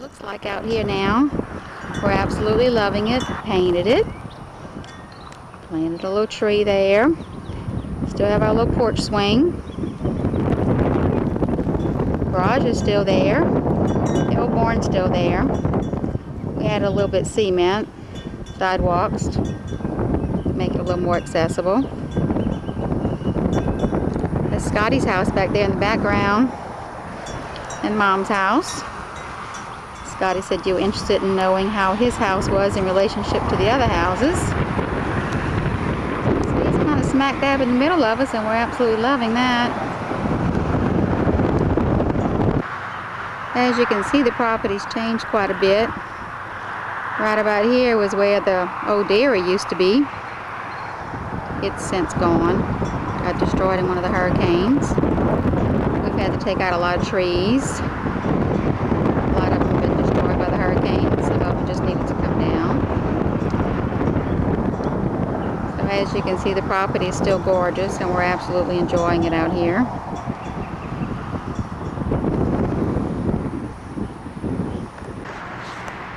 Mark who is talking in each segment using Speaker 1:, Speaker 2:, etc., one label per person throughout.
Speaker 1: Looks like out here now. We're absolutely loving it. Painted it. Planted a little tree there. Still have our little porch swing. Garage is still there. The old barn's still there. We added a little bit of cement, sidewalks, to make it a little more accessible. There's Scotty's house back there in the background, and Mom's house. Scotty said you were interested in knowing how his house was in relationship to the other houses. So he's kind of smack dab in the middle of us, and we're absolutely loving that. As you can see, the property's changed quite a bit. Right about here was where the old dairy used to be. It's since gone. Got destroyed in one of the hurricanes. We've had to take out a lot of trees. A lot of them have been destroyed by the hurricanes. Some of them just needed to come down. So as you can see, the property is still gorgeous, and we're absolutely enjoying it out here.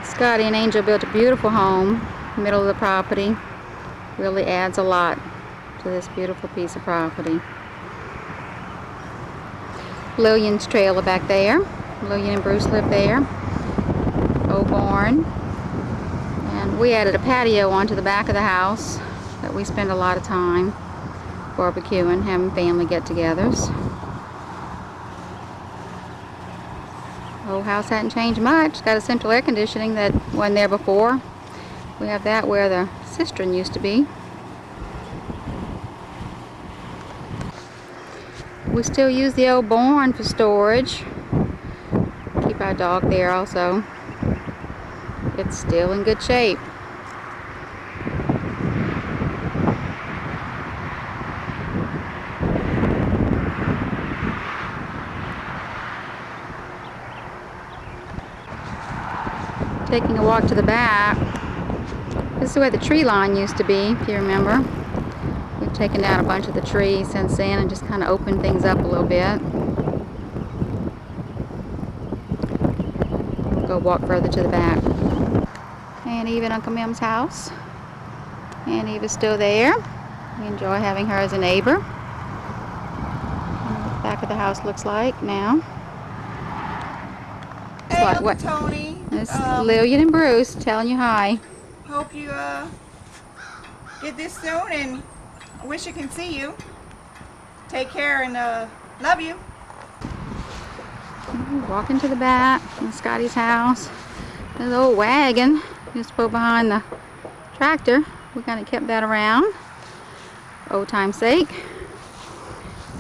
Speaker 1: Scotty and Angel built a beautiful home in the middle of the property. Really adds a lot to this beautiful piece of property. Lillian's trailer back there. Lillian and Bruce live there. Old barn. And we added a patio onto the back of the house that we spend a lot of time barbecuing, having family get-togethers. Old house hadn't changed much. Got a central air conditioning that wasn't there before. We have that where the cistern used to be. We still use the old barn for storage. Keep our dog there also. It's still in good shape. Taking a walk to the back. This is where the tree line used to be, if you remember. We've taken down a bunch of the trees since then and just kind of opened things up a little bit. We'll go walk further to the back. And Eve and Uncle Mim's house. And Eve is still there. We enjoy having her as a neighbor. And the back of the house looks like now.
Speaker 2: Hey,
Speaker 1: Like
Speaker 2: Uncle
Speaker 1: what?
Speaker 2: Tony.
Speaker 1: It's Lillian and Bruce telling you hi.
Speaker 2: Hope you get this soon, and I wish I can see you. Take care, and love you.
Speaker 1: Walking to the back of Scotty's house. There's an old wagon just put behind the tractor. We kind of kept that around, old time's sake.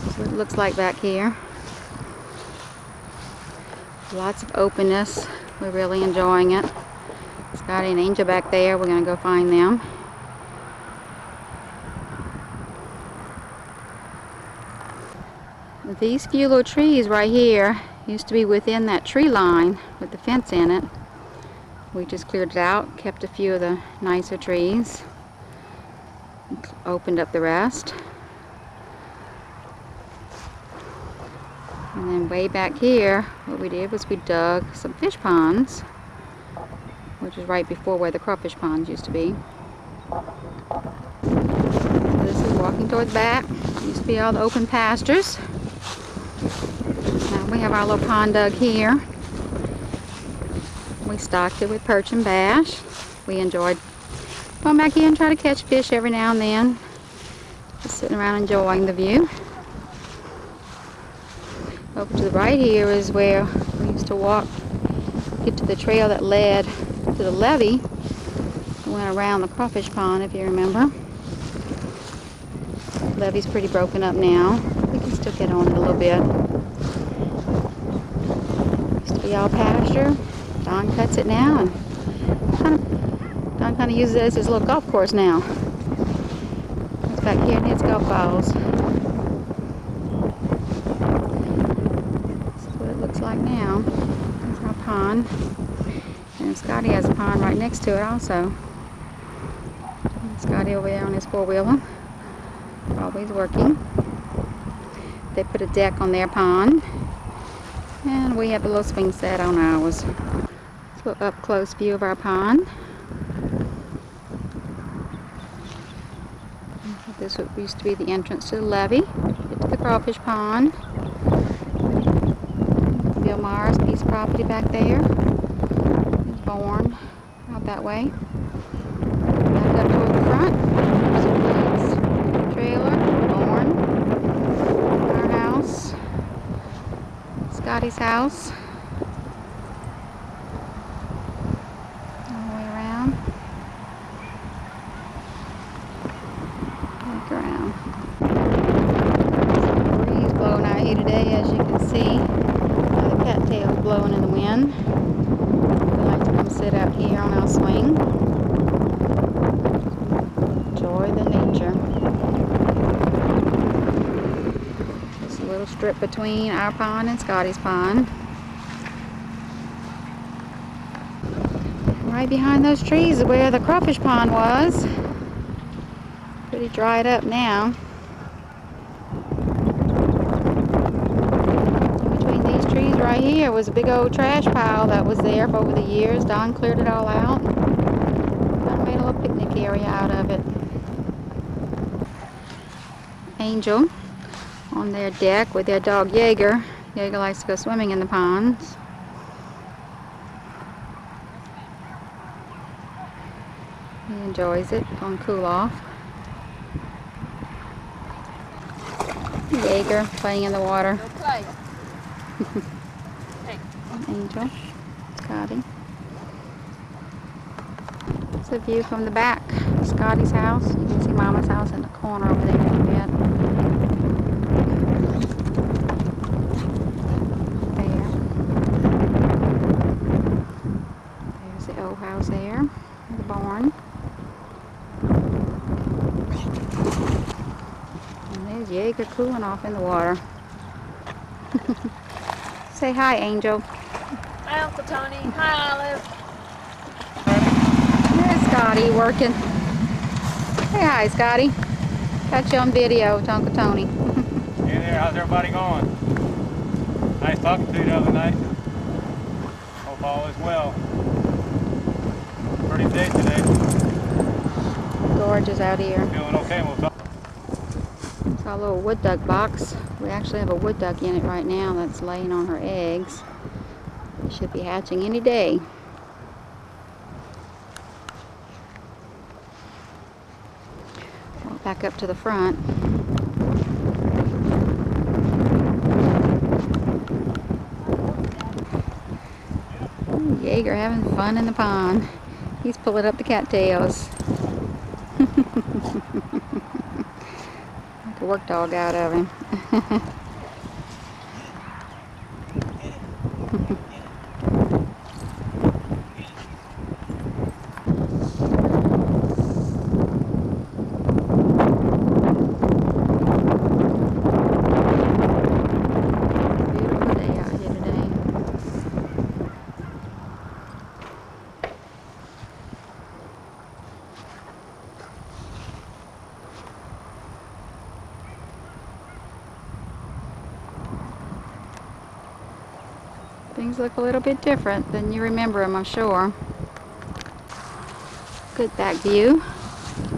Speaker 1: That's what it looks like back here. Lots of openness. We're really enjoying it. Scotty and Angel back there. We're going to go find them. These few little trees right here used to be within that tree line with the fence in it. We just cleared it out, kept a few of the nicer trees, opened up the rest. And then way back here, what we did was we dug some fish ponds, which is right before where the crawfish ponds used to be. This is walking towards back. Used to be all the open pastures. Now we have our little pond dug here. We stocked it with perch and bass. We enjoyed going back here and try to catch fish every now and then. Just sitting around enjoying the view. Over to the right here is where we used to walk, get to the trail that led to the levee. We went around the crawfish pond, if you remember. The levee's pretty broken up now. We can still get on it a little bit. Used to be all pasture. Don cuts it now, and Don kind of uses it as his little golf course now. It's back here and hits golf balls. Looks like now. There's our pond. And Scotty has a pond right next to it also. And Scotty over there on his four-wheeler. Always working. They put a deck on their pond. And we have a little swing set on ours. to an up-close view of our pond. This used to be the entrance to the levee. Get to the crawfish pond. Bill Myers' piece of property back there. He's born out that way. Back up toward the front. Trailer, born. Our house. Scotty's house. All the way around. Look around. There's a breeze blowing out here today, as you can see. The cattails blowing in the wind. We like to come sit out here on our swing. Enjoy the nature. Just a little strip between our pond and Scotty's pond. Right behind those trees is where the crawfish pond was. Pretty dried up now. Trees right here was a big old trash pile that was there for over the years. Don cleared it all out. Don made a little picnic area out of it. Angel on their deck with their dog Jaeger. Jaeger likes to go swimming in the ponds. He enjoys it. Going to cool off. Jaeger playing in the water. Angel, Scotty. It's a view from the back of Scotty's house. You can see Mama's house in the corner over there a bit. There. There's the old house there, the barn. And there's Jaeger cooling off in the water. Say hi, Angel.
Speaker 3: Hi, Uncle Tony. Hi, Olive.
Speaker 1: There's Scotty working. Say hi, Scotty. Got you on video with Uncle Tony.
Speaker 4: Hey there, how's everybody going? Nice talking to you the other night. Hope all is well. Pretty day today.
Speaker 1: Gorgeous out here.
Speaker 4: Feeling okay? We'll talk.
Speaker 1: Saw a little wood duck box. We actually have a wood duck in it right now that's laying on her eggs. She should be hatching any day. Walk back up to the front. Ooh, Jaeger having fun in the pond. He's pulling up the cattails. Like a work dog out of him. Beautiful day out here today. Things look a little bit different than you remember them, I'm sure. Good back view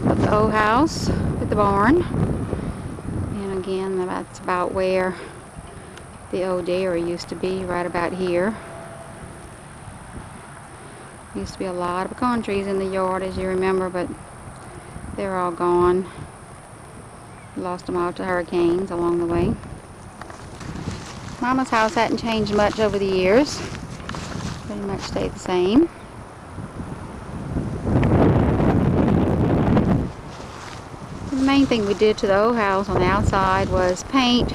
Speaker 1: of the old house with the barn. And again, that's about where the old dairy used to be, right about here. Used to be a lot of pecan trees in the yard, as you remember, but they're all gone. We lost them all to hurricanes along the way. Mama's house hadn't changed much over the years. Pretty much stayed the same. The main thing we did to the old house on the outside was paint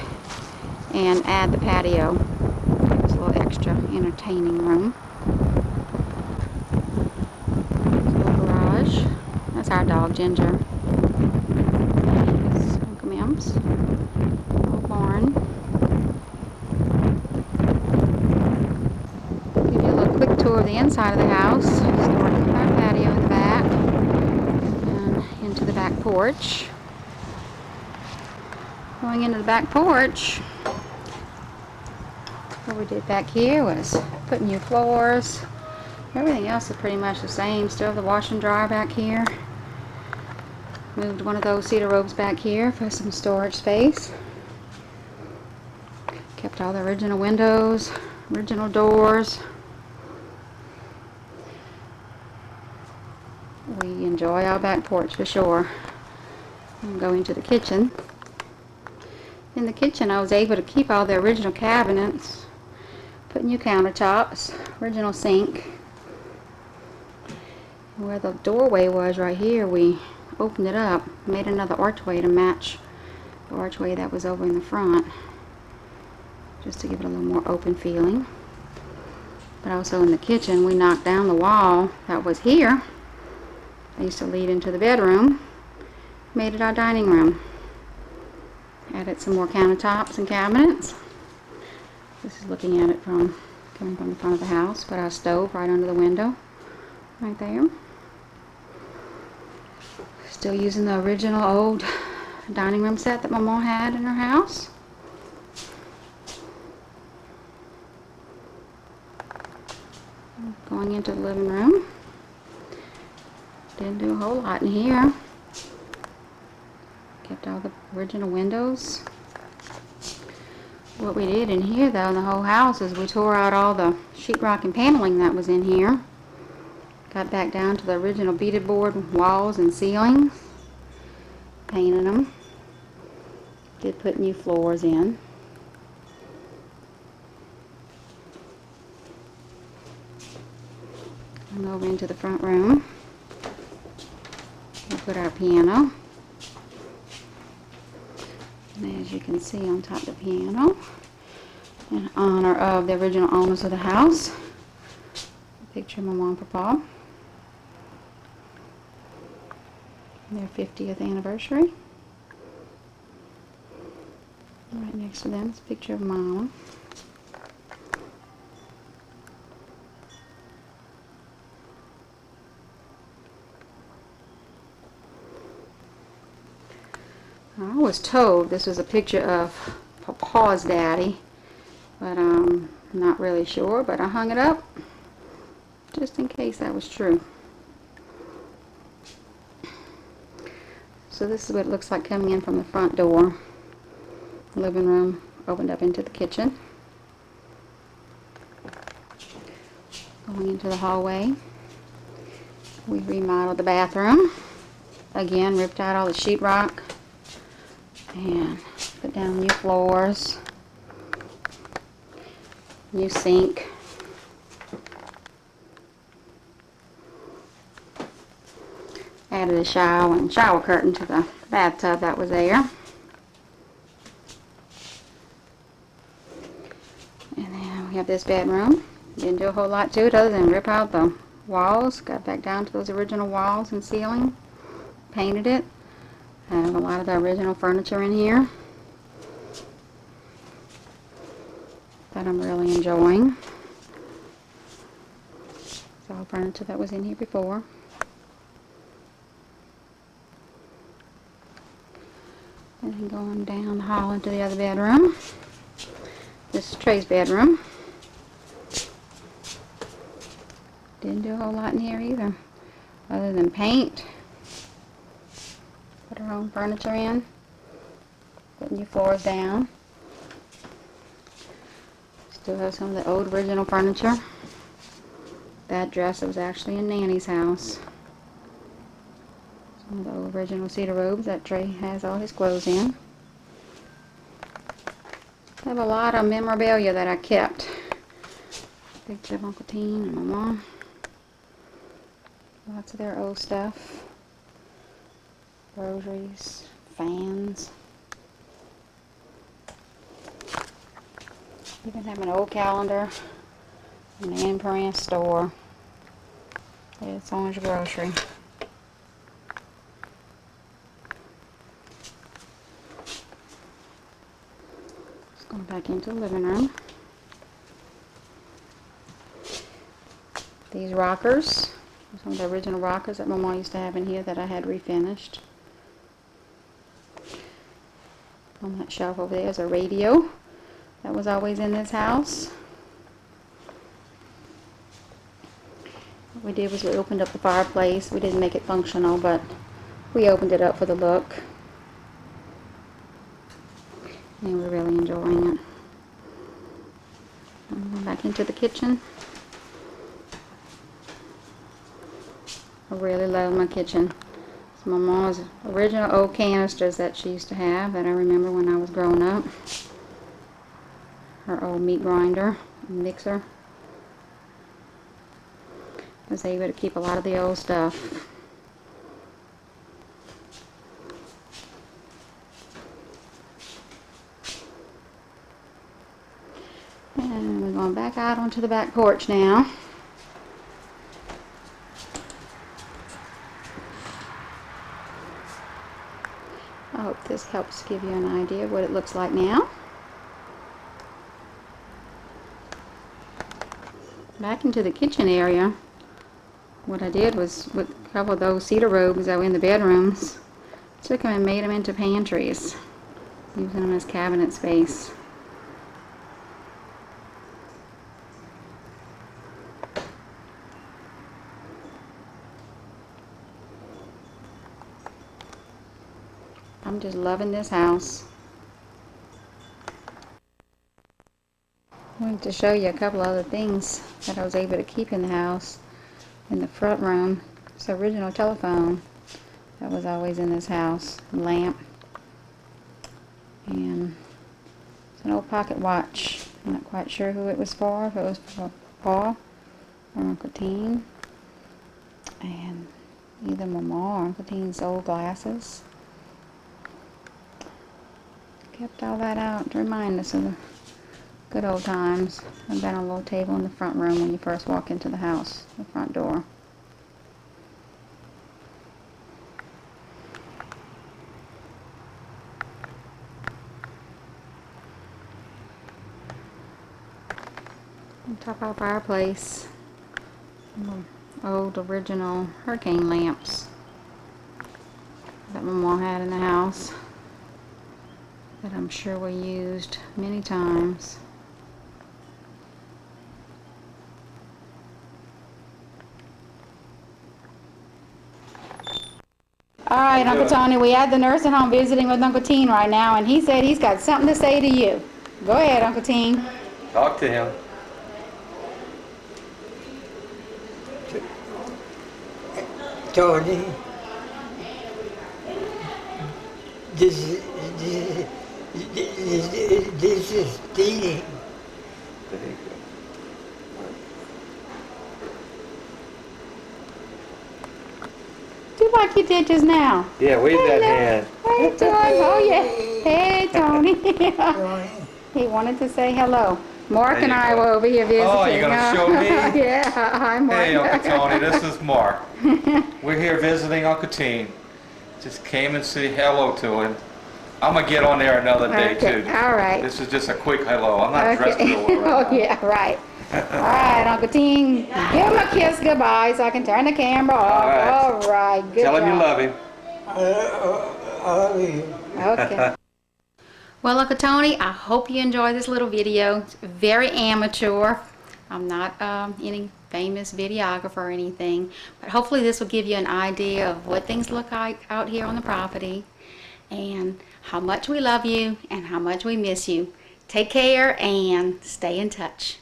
Speaker 1: and add the patio. It was a little extra entertaining room. Little garage. That's our dog, Ginger. Uncle Mims. Old barn. Quick tour of the inside of the house. Starting with our patio in the back and into the back porch. Going into the back porch, what we did back here was put new floors, Everything else is pretty much the same. Still the wash and dryer back here. Moved one of those cedar robes back here for some storage space. Kept all the original windows, original doors. We enjoy our back porch for sure. I'm going to the kitchen. In the kitchen I was able to keep all the original cabinets, put new countertops, original sink. Where the doorway was right here, we opened it up, made another archway to match the archway that was over in the front, just to give it a little more open feeling. But also in the kitchen, we knocked down the wall that was here. That used to lead into the bedroom, made it our dining room. Added some more countertops and cabinets. This is looking at it from coming from the front of the house. Put our stove right under the window, right there. Still using the original old dining room set that my mom had in her house. Going into the living room. Didn't do a whole lot in here. Kept all the original windows. What we did in here though, in the whole house, is we tore out all the sheetrock and paneling that was in here. Got back down to the original beaded board walls and ceilings. Painted them. Did put new floors in. And over into the front room. We put our piano. And as you can see on top of the piano, in honor of the original owners of the house, a picture of my mom and papa. Their 50th anniversary. Right next to them is a picture of Mama. I was told this was a picture of Papa's daddy, but I'm not really sure, but I hung it up just in case that was true. So this is what it looks like coming in from the front door. The living room opened up into the kitchen. Going into the hallway, we remodeled the bathroom. Again, ripped out all the sheetrock and put down new floors, new sink. Added a shower curtain to the bathtub that was there. And then we have this bedroom. Didn't do a whole lot to it other than rip out the walls. Got back down to those original walls and ceiling. Painted it. Have a lot of the original furniture in here that I'm really enjoying. It's all furniture that was in here before. And then going down the hall into the other bedroom. This is Trey's bedroom. Didn't do a whole lot in here either, other than paint. Put our own furniture in. Put new floors down. Still have some of the old original furniture. That dresser was actually in Nanny's house. Some of the old original cedar robes that Trey has all his clothes in. I have a lot of memorabilia that I kept. Picture of Uncle Teen and my mom. Lots of their old stuff. Rosaries, fans. Even have an old calendar in the Anne Perrin store. It's Orange Grocery. Just going back into the living room. These rockers, some of the original rockers that my mom used to have in here that I had refinished. On that shelf over there is a radio that was always in this house. What we did was we opened up the fireplace. We didn't make it functional, but we opened it up for the look. And we're really enjoying it. Back into the kitchen. I really love my kitchen. It's my mom's original old canisters that she used to have that I remember when I was growing up. Her old meat grinder, mixer. I was able to keep a lot of the old stuff. And we're going back out onto the back porch now. I hope this helps give you an idea of what it looks like now. Back into the kitchen area, what I did was with a couple of those cedar robes that were in the bedrooms, took them and made them into pantries, using them as cabinet space. I'm just loving this house. I wanted to show you a couple other things that I was able to keep in the house. In the front room, it's the original telephone that was always in this house, lamp, and it's an old pocket watch. I'm not quite sure who it was for, if it was for Paul or Uncle Teen, and either Mama or Uncle Teen's old glasses. Kept all that out to remind us of the good old times. I've got a little table in the front room when you first walk into the house, the front door. On top of our fireplace, old original hurricane lamps that my mom had in the house that I'm sure were used many times. All right, Uncle Tony, we had the nursing home visiting with Uncle Teen right now, and he said he's got something to say to you. Go ahead, Uncle Teen.
Speaker 4: Talk to him.
Speaker 5: Tony, this is stealing.
Speaker 1: Do like you did just now.
Speaker 4: Yeah, wave that hand.
Speaker 1: Hey, Tony. Oh, yeah. Hey, Tony. He wanted to say hello. Mark
Speaker 4: There
Speaker 1: and
Speaker 4: you
Speaker 1: I
Speaker 4: go.
Speaker 1: were over here visiting.
Speaker 4: Oh, you're gonna show me?
Speaker 1: Yeah, hi, Mark.
Speaker 4: Hey, Uncle Tony, this is Mark. We're here visiting Uncle Teen. Just came and say hello to him. I'm gonna get on there another day
Speaker 1: Okay,
Speaker 4: too.
Speaker 1: all right.
Speaker 4: This is just a quick hello. I'm not dressed
Speaker 1: Okay.
Speaker 4: real well right
Speaker 1: Oh,
Speaker 4: now.
Speaker 1: yeah, right. All right, Uncle Teen, give him a kiss goodbye so I can turn the camera off.
Speaker 4: right.
Speaker 1: All right, good
Speaker 4: Tell him you
Speaker 1: job.
Speaker 4: love him.
Speaker 5: I love you.
Speaker 1: Okay. Well, Uncle Tony, I hope you enjoyed this little video. It's very amateur. I'm not any famous videographer or anything, but hopefully this will give you an idea of what things look like out here on the property and how much we love you and how much we miss you. Take care and stay in touch.